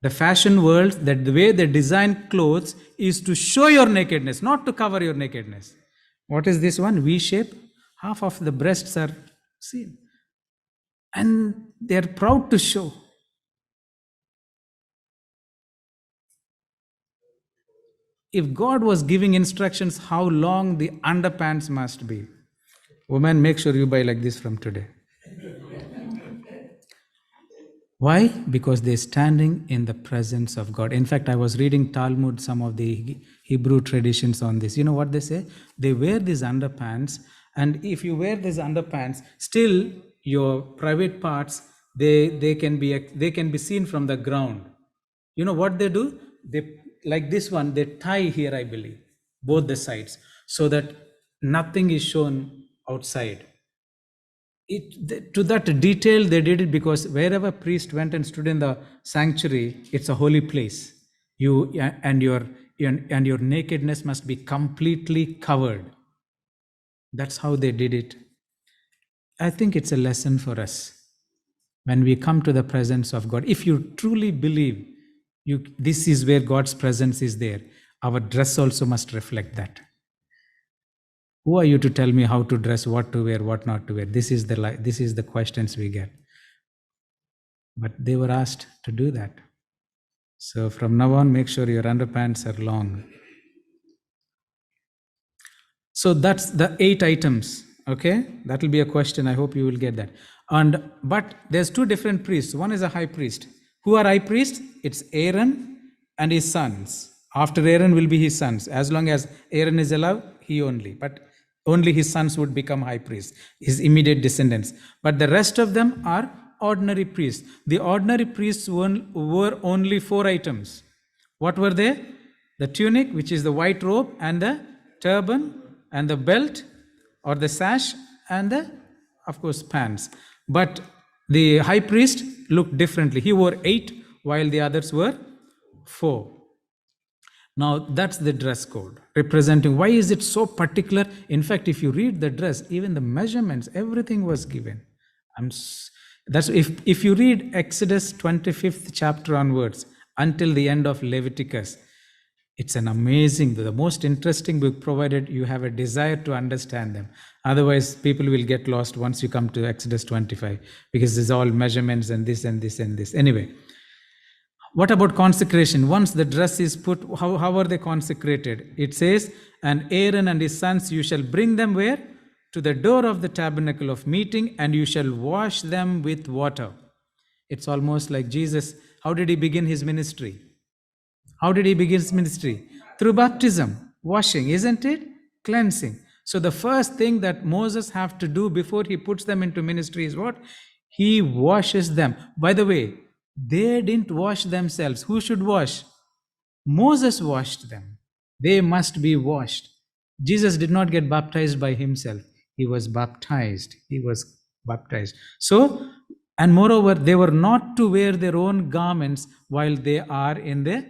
The fashion world, that the way they design clothes is to show your nakedness, not to cover your nakedness. What is this one? V shape. Half of the breasts are seen. And they are proud to show. If God was giving instructions how long the underpants must be, women, make sure you buy like this from today. Why? Because they're standing in the presence of God. In fact, I was reading Talmud, some of the Hebrew traditions on this. You know what they say? They wear these underpants, and if you wear these underpants, still your private parts, they can be seen from the ground. You know what they do? They, like this one, they tie here, I believe, both the sides, so that nothing is shown outside. To that detail they did it, because wherever priest went and stood in the sanctuary, it's a holy place. You and your nakedness must be completely covered. That's how they did it. I think it's a lesson for us. When we come to the presence of God, if you truly believe this is where God's presence is there, our dress also must reflect that. Who are you to tell me how to dress, what to wear, what not to wear? This is the questions we get. But they were asked to do that. So from now on, make sure your underpants are long. So that's the 8 items. Okay, that will be a question. I hope you will get that. But there's 2 different priests. One is a high priest. Who are high priests? It's Aaron and his sons. After Aaron will be his sons. As long as Aaron is alive, he only. But only his sons would become high priests, his immediate descendants. But the rest of them are ordinary priests. The ordinary priests were only 4 items. What were they? The tunic, which is the white robe, and the turban, and the belt or the sash, and the, of course, pants. But the high priest looked differently. He wore 8, while the others were 4. Now that's the dress code representing. Why is it so particular? In fact, if you read the dress, even the measurements, everything was given. That's if you read Exodus 25th chapter onwards until the end of Leviticus, it's an amazing, the most interesting book, provided you have a desire to understand them. Otherwise, people will get lost once you come to Exodus 25, because it's all measurements and this and this and this. Anyway, what about consecration? Once the dress is put, how are they consecrated? It says, and Aaron and his sons, you shall bring them where? To the door of the tabernacle of meeting, and you shall wash them with water. It's almost like Jesus. How did he begin his ministry? How did he begin his ministry? Through baptism, washing, isn't it? Cleansing. So the first thing that Moses have to do before he puts them into ministry is what? He washes them. By the way, they didn't wash themselves. Who should wash? Moses washed them. They must be washed. Jesus did not get baptized by himself. He was baptized. He was baptized. So, and moreover, they were not to wear their own garments while they are in the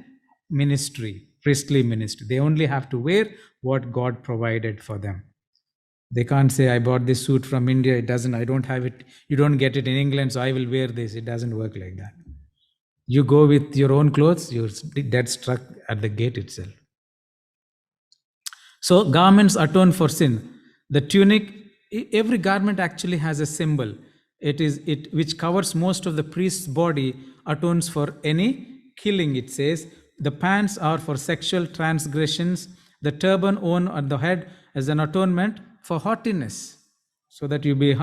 ministry, priestly ministry. They only have to wear what God provided for them. They can't say, I bought this suit from India. It doesn't, I don't have it. You don't get it in England, so I will wear this. It doesn't work like that. You go with your own clothes, you're dead struck at the gate itself. So garments atone for sin. The tunic, every garment actually has a symbol. It which covers most of the priest's body, atones for any killing, it says. The pants are for sexual transgressions. The turban worn at the head as an atonement for haughtiness, so that you'll be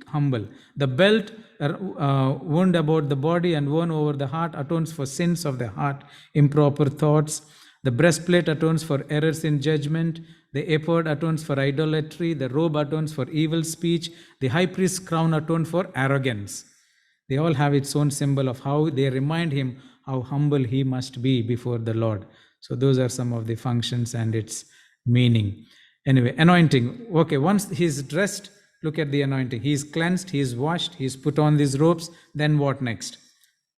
humble. The belt wound about the body and worn over the heart atones for sins of the heart, improper thoughts. The breastplate atones for errors in judgment. The ephod atones for idolatry. The robe atones for evil speech. The high priest's crown atones for arrogance. They all have its own symbol of how they remind him how humble he must be before the Lord. So those are some of the functions and its meaning. Anyway, anointing. Okay, once he's dressed, look at the anointing. He's cleansed, he's washed, he's put on these robes. Then what next?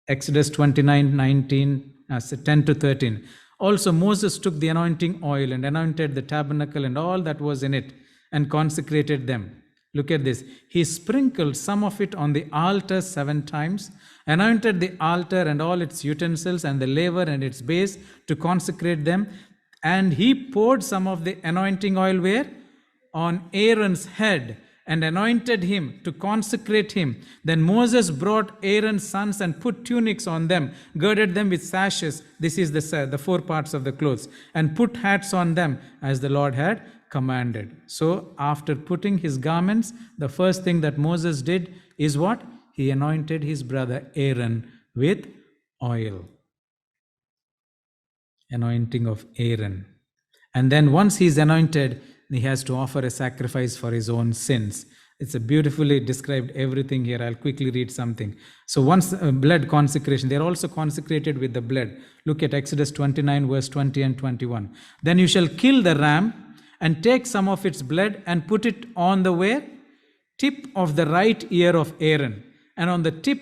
Exodus 29:10 to 13. Also, Moses took the anointing oil and anointed the tabernacle and all that was in it and consecrated them. Look at this. He sprinkled some of it on the altar 7 times, anointed the altar and all its utensils and the laver and its base to consecrate them. And he poured some of the anointing oil where? On Aaron's head, and anointed him to consecrate him. Then Moses brought Aaron's sons and put tunics on them, girded them with sashes. This is the 4 parts of the clothes, and put hats on them as the Lord had commanded. So after putting his garments, the first thing that Moses did is what? He anointed his brother Aaron with oil. Anointing of Aaron. And then once he's anointed, he has to offer a sacrifice for his own sins. It's a beautifully described everything here. I'll quickly read something. So once blood consecration, they're also consecrated with the blood. Look at Exodus 29 verse 20 and 21. Then you shall kill the ram and take some of its blood and put it on the where? Tip of the right ear of Aaron, and on the tip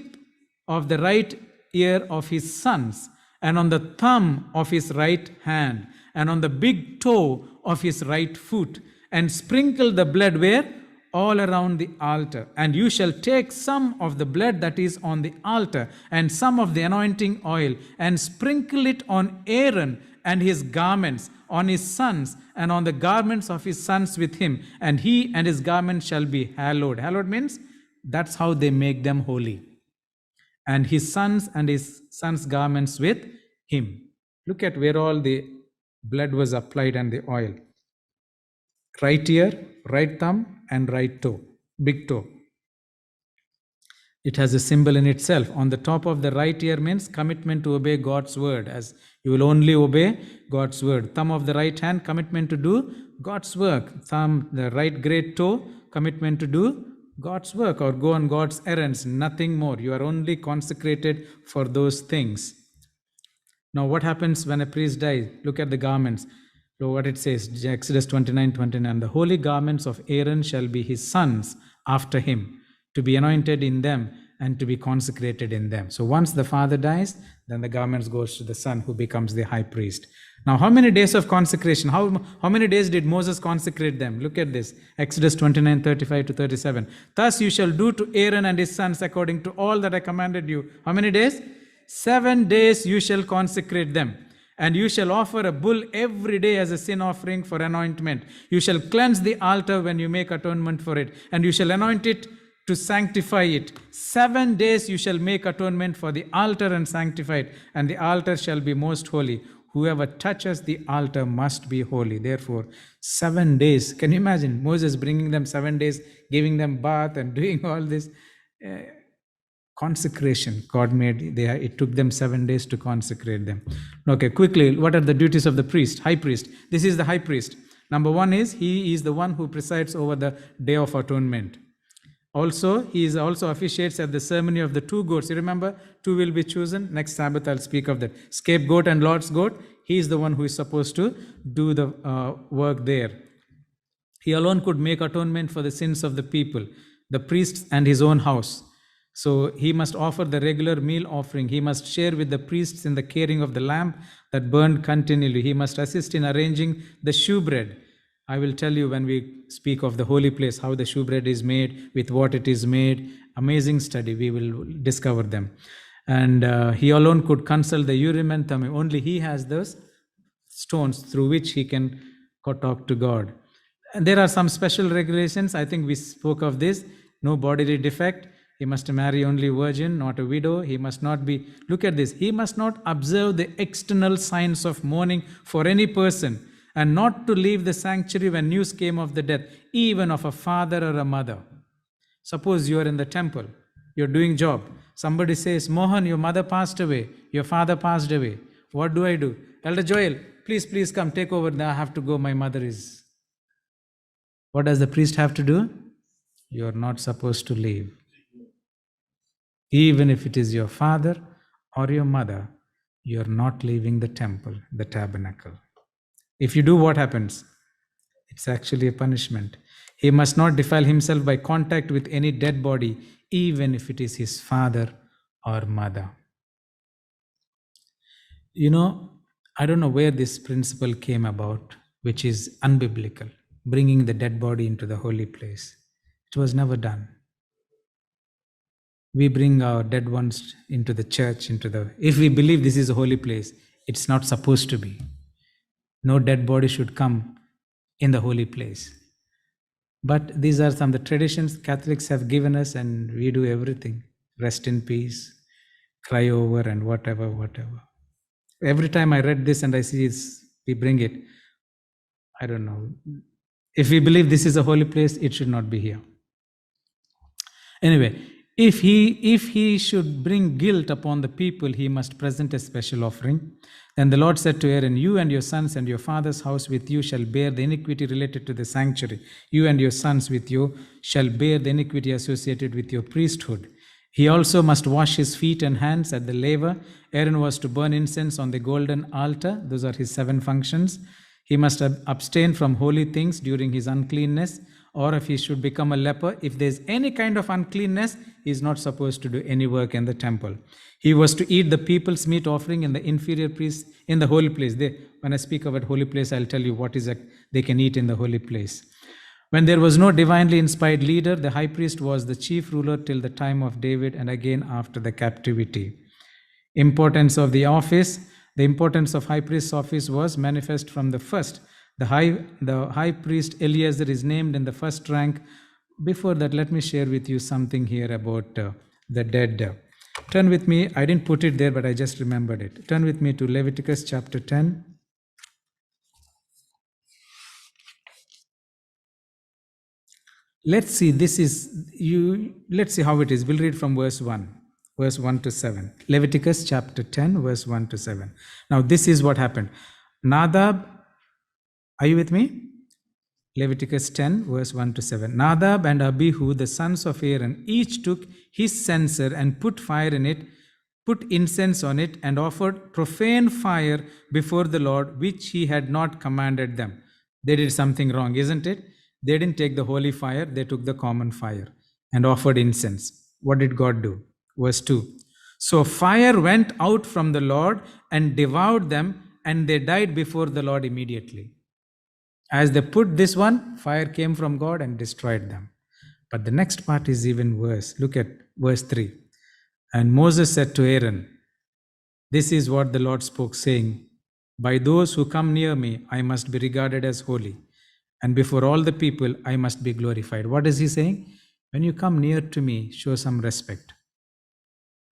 of the right ear of his sons, and on the thumb of his right hand, and on the big toe of his right foot, and sprinkle the blood where? All around the altar. And you shall take some of the blood that is on the altar, and some of the anointing oil, and sprinkle it on Aaron and his garments, on his sons, and on the garments of his sons with him, and he and his garments shall be hallowed. Hallowed means that's how they make them holy. And his sons and his sons' garments with him. Look at where all the blood was applied and the oil. Right ear, right thumb, and right toe, big toe. It has a symbol in itself. On the top of the right ear means commitment to obey God's word, as you will only obey God's word. Thumb of the right hand, commitment to do God's work. Thumb, the right great toe, commitment to do God's work or go on God's errands, nothing more. You are only consecrated for those things. Now, what happens when a priest dies? Look at the garments. Look what it says, Exodus 29:29. The holy garments of Aaron shall be his sons after him, to be anointed in them and to be consecrated in them. So once the father dies, then the garments goes to the son, who becomes the high priest. Now, how many days of consecration? How many days did Moses consecrate them? Look at this. Exodus 29, 35 to 37. Thus you shall do to Aaron and his sons according to all that I commanded you. How many days? 7 days you shall consecrate them. And you shall offer a bull every day as a sin offering for anointment. You shall cleanse the altar when you make atonement for it. And you shall anoint it to sanctify it. 7 days you shall make atonement for the altar and sanctify it. And the altar shall be most holy. Whoever touches the altar must be holy. Therefore, 7 days. Can you imagine Moses bringing them 7 days, giving them bath and doing all this? Consecration God made. It took them 7 days to consecrate them. Okay, quickly, what are the duties of the priest? High priest. This is the high priest. Number one is he is the one who presides over the Day of Atonement. Also, he is also officiates at the ceremony of the 2 goats. You remember, 2 will be chosen. Next Sabbath, I'll speak of that. Scapegoat and Lord's goat. He is the one who is supposed to do the work there. He alone could make atonement for the sins of the people, the priests and his own house. So he must offer the regular meal offering. He must share with the priests in the caring of the lamp that burned continually. He must assist in arranging the shewbread. I will tell you when we speak of the holy place, how the shewbread is made, with what it is made. Amazing study. We will discover them. And he alone could consult the Urim and Thummim. Only he has those stones through which he can talk to God. And there are some special regulations. I think we spoke of this. No bodily defect. He must marry only virgin, not a widow. He must not be, look at this, he must not observe the external signs of mourning for any person, and not to leave the sanctuary when news came of the death, even of a father or a mother. Suppose you are in the temple, you're doing job. Somebody says, Mohan, your mother passed away, your father passed away. What do I do? Elder Joel, please come, take over. Now I have to go, my mother is. What does the priest have to do? You are not supposed to leave. Even if it is your father or your mother, you are not leaving the temple, the tabernacle. If you do, what happens? It's actually a punishment. He must not defile himself by contact with any dead body, even if it is his father or mother. You know, I don't know where this principle came about, which is unbiblical, bringing the dead body into the holy place. It was never done. We bring our dead ones into the church, if we believe this is a holy place, it's not supposed to be. No dead body should come in the holy place. But these are some of the traditions Catholics have given us, and we do everything. Rest in peace, cry over, and whatever. Every time I read this and I see we bring it, I don't know. If we believe this is a holy place, it should not be here. Anyway, if he should bring guilt upon the people, he must present a special offering. Then the Lord said to Aaron, you and your sons and your father's house with you shall bear the iniquity related to the sanctuary. You and your sons with you shall bear the iniquity associated with your priesthood. He also must wash his feet and hands at the laver. Aaron was to burn incense on the golden altar. Those are his 7 functions. He must abstain from holy things during his uncleanness, or if he should become a leper, if there's any kind of uncleanness, he is not supposed to do any work in the temple. He was to eat the people's meat offering in the inferior priests in the holy place. When I speak about holy place, I'll tell you what is they can eat in the holy place. When there was no divinely inspired leader, the high priest was the chief ruler till the time of David and again after the captivity. Importance of the office. The importance of high priest's office was manifest from the first. The high priest Eleazar is named in the first rank. Before that, let me share with you something here about the dead. Turn with me. I didn't put it there, but I just remembered it. Turn with me to Leviticus chapter 10. Let's see. Let's see how it is. We'll read from verse 1 to 7. Leviticus chapter 10, verse 1 to 7. Now, this is what happened. Nadab, are you with me? Leviticus 10, verse 1 to 7. Nadab and Abihu, the sons of Aaron, each took his censer and put fire in it, put incense on it, and offered profane fire before the Lord, which he had not commanded them. They did something wrong, isn't it? They didn't take the holy fire, they took the common fire and offered incense. What did God do? Verse 2. So fire went out from the Lord and devoured them, and they died before the Lord immediately. As they put this one, fire came from God and destroyed them. But the next part is even worse. Look at verse 3. And Moses said to Aaron, this is what the Lord spoke, saying, by those who come near me, I must be regarded as holy, and before all the people, I must be glorified. What is he saying? When you come near to me, show some respect.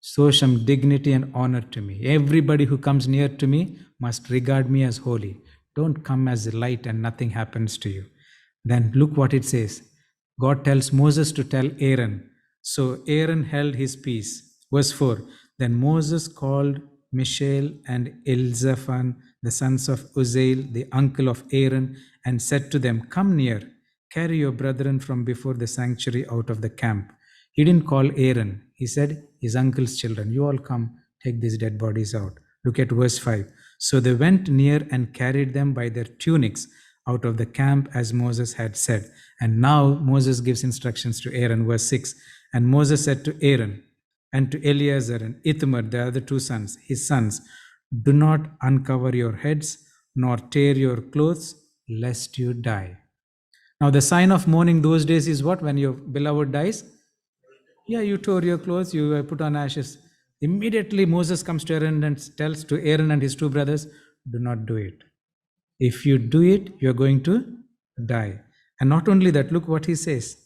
Show some dignity and honor to me. Everybody who comes near to me must regard me as holy. Don't come as light and nothing happens to you. Then look what it says. God tells Moses to tell Aaron. So Aaron held his peace. Verse 4. Then Moses called Mishael and Elzaphan, the sons of Uzziel, the uncle of Aaron, and said to them, come near, carry your brethren from before the sanctuary out of the camp. He didn't call Aaron. He said, his uncle's children, you all come, take these dead bodies out. Look at verse 5. So they went near and carried them by their tunics out of the camp as Moses had said. And now Moses gives instructions to Aaron, verse 6. And Moses said to Aaron and to Eleazar and Ithamar, the other two sons, his sons, do not uncover your heads, nor tear your clothes, lest you die. Now the sign of mourning those days is what? When your beloved dies? Yeah, you tore your clothes, you put on ashes. Immediately Moses comes to Aaron and tells to Aaron and his two brothers, do not do it. If you do it, you are going to die. And not only that, look what he says.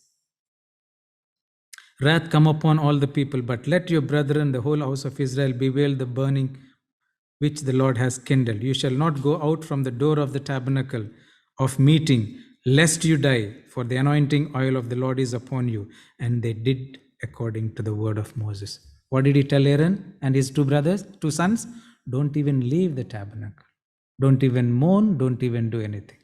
Wrath come upon all the people, but let your brethren, the whole house of Israel, bewail the burning which the Lord has kindled. You shall not go out from the door of the tabernacle of meeting, lest you die, for the anointing oil of the Lord is upon you. And they did according to the word of Moses. What did he tell Aaron and his two brothers, two sons? Don't even leave the tabernacle. Don't even mourn. Don't even do anything.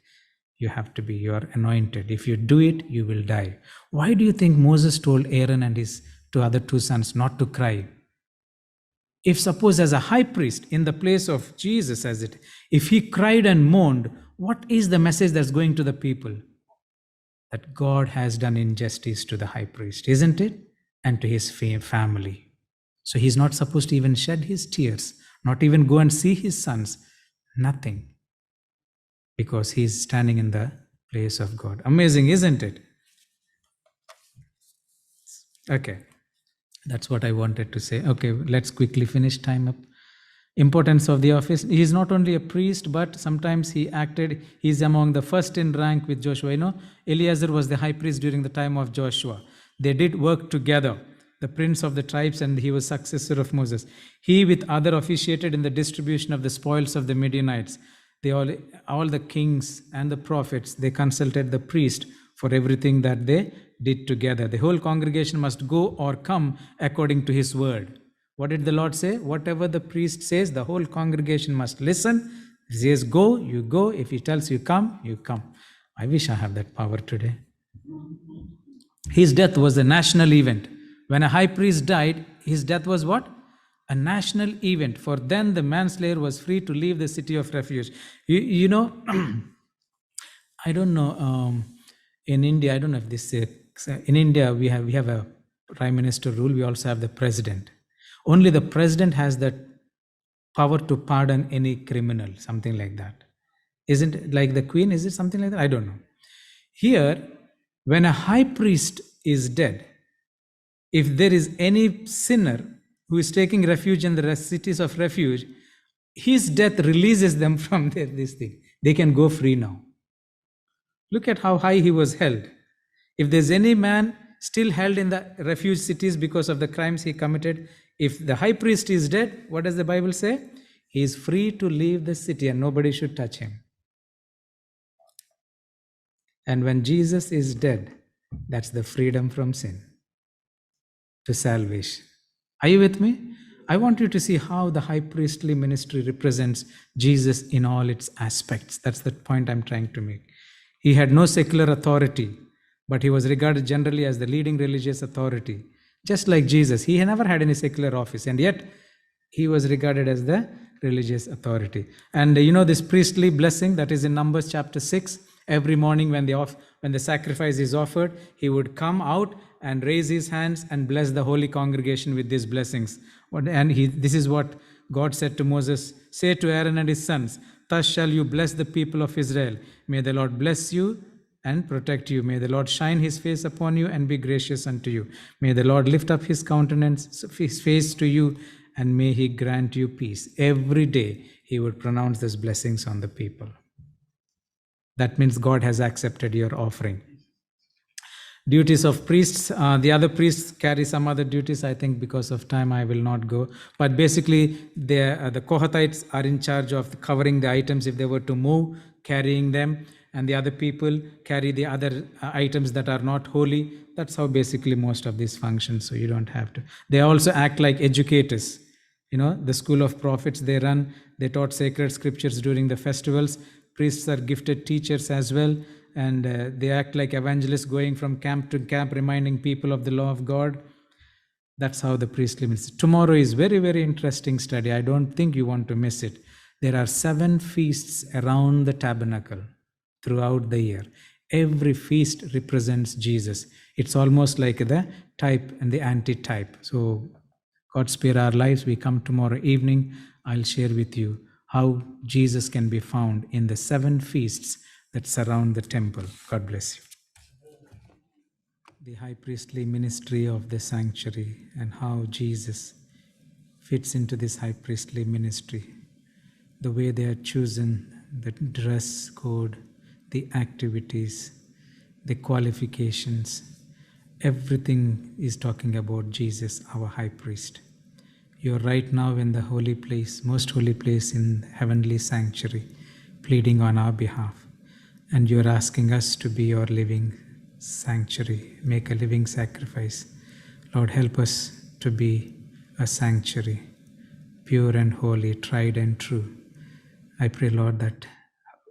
You have to be, you are anointed. If you do it, you will die. Why do you think Moses told Aaron and his other two sons not to cry? If suppose as a high priest in the place of Jesus, if he cried and mourned, what is the message that's going to the people? That God has done injustice to the high priest, isn't it? And to his family. So he's not supposed to even shed his tears, not even go and see his sons, nothing. Because he's standing in the place of God. Amazing, isn't it? Okay, that's what I wanted to say. Okay, let's quickly finish, time up. Importance of the office. He is not only a priest, but sometimes he's among the first in rank with Joshua. You know, Eleazar was the high priest during the time of Joshua. They did work together, the prince of the tribes, and he was successor of Moses. He with other officiated in the distribution of the spoils of the Midianites. They all the kings and the prophets, they consulted the priest for everything that they did together. The whole congregation must go or come according to his word. What did the Lord say? Whatever the priest says, the whole congregation must listen. If he says go, you go. If he tells you come, you come. I wish I have that power today. His death was a national event. When a high priest died, his death was what? A national event. For then the manslayer was free to leave the city of refuge. You know, I don't know, in India, I don't know if this, in India, we have a prime minister rule. We also have the president. Only the president has the power to pardon any criminal, something like that. Isn't it like the queen? Is it something like that? I don't know. Here, when a high priest is dead, if there is any sinner who is taking refuge in the cities of refuge, his death releases them from this thing. They can go free now. Look at how high he was held. If there's any man still held in the refuge cities because of the crimes he committed, if the high priest is dead, what does the Bible say? He is free to leave the city and nobody should touch him. And when Jesus is dead, that's the freedom from sin to salvation. Are you with me? I want you to see how the high priestly ministry represents Jesus in all its aspects. That's the point I'm trying to make. He had no secular authority, but he was regarded generally as the leading religious authority. Just like Jesus, he never had any secular office, and yet he was regarded as the religious authority. And you know this priestly blessing that is in Numbers chapter 6, every morning when the sacrifice is offered, he would come out and raise his hands and bless the holy congregation with these blessings. And this is what God said to Moses, say to Aaron and his sons, Thus shall you bless the people of Israel. May the Lord bless you and protect you. May the Lord shine his face upon you and be gracious unto you. May the Lord lift up his countenance, his face to you, and may he grant you peace. Every day he would pronounce these blessings on the people. That means God has accepted your offering. Duties of priests. The other priests carry some other duties. I think because of time I will not go. But basically, the Kohathites are in charge of covering the items if they were to move, carrying them, and the other people carry the other items that are not holy. That's how basically most of these function. So you don't have to. They also act like educators. You know, the school of prophets they run. They taught sacred scriptures during the festivals. Priests are gifted teachers as well. And they act like evangelists going from camp to camp, reminding people of the law of God. That's how the priestly ministry. Tomorrow is very, very interesting study. I don't think you want to miss it. There are 7 feasts around the tabernacle throughout the year. Every feast represents Jesus. It's almost like the type and the antitype. So God spare our lives. We come tomorrow evening. I'll share with you how Jesus can be found in the 7 feasts that surround the temple. God bless you. The high priestly ministry of the sanctuary and how Jesus fits into this high priestly ministry. The way they are chosen, the dress code, the activities, the qualifications, everything is talking about Jesus, our high priest. You are right now in the holy place, most holy place in heavenly sanctuary, pleading on our behalf. And you're asking us to be your living sanctuary, make a living sacrifice. Lord, help us to be a sanctuary, pure and holy, tried and true. I pray, Lord, that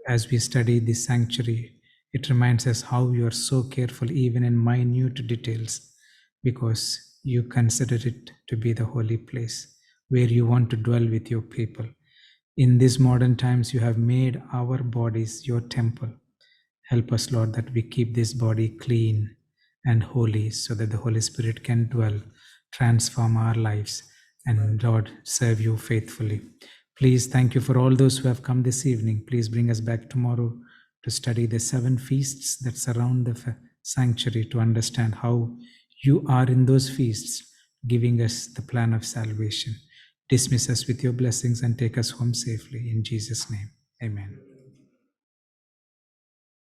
as we study this sanctuary, it reminds us how you are so careful, even in minute details, because you consider it to be the holy place where you want to dwell with your people. In these modern times, you have made our bodies your temple. Help us, Lord, that we keep this body clean and holy so that the Holy Spirit can dwell, transform our lives, and Lord, serve you faithfully. Please, thank you for all those who have come this evening. Please bring us back tomorrow to study the 7 feasts that surround the sanctuary, to understand how you are in those feasts, giving us the plan of salvation. Dismiss us with your blessings and take us home safely. In Jesus' name, amen.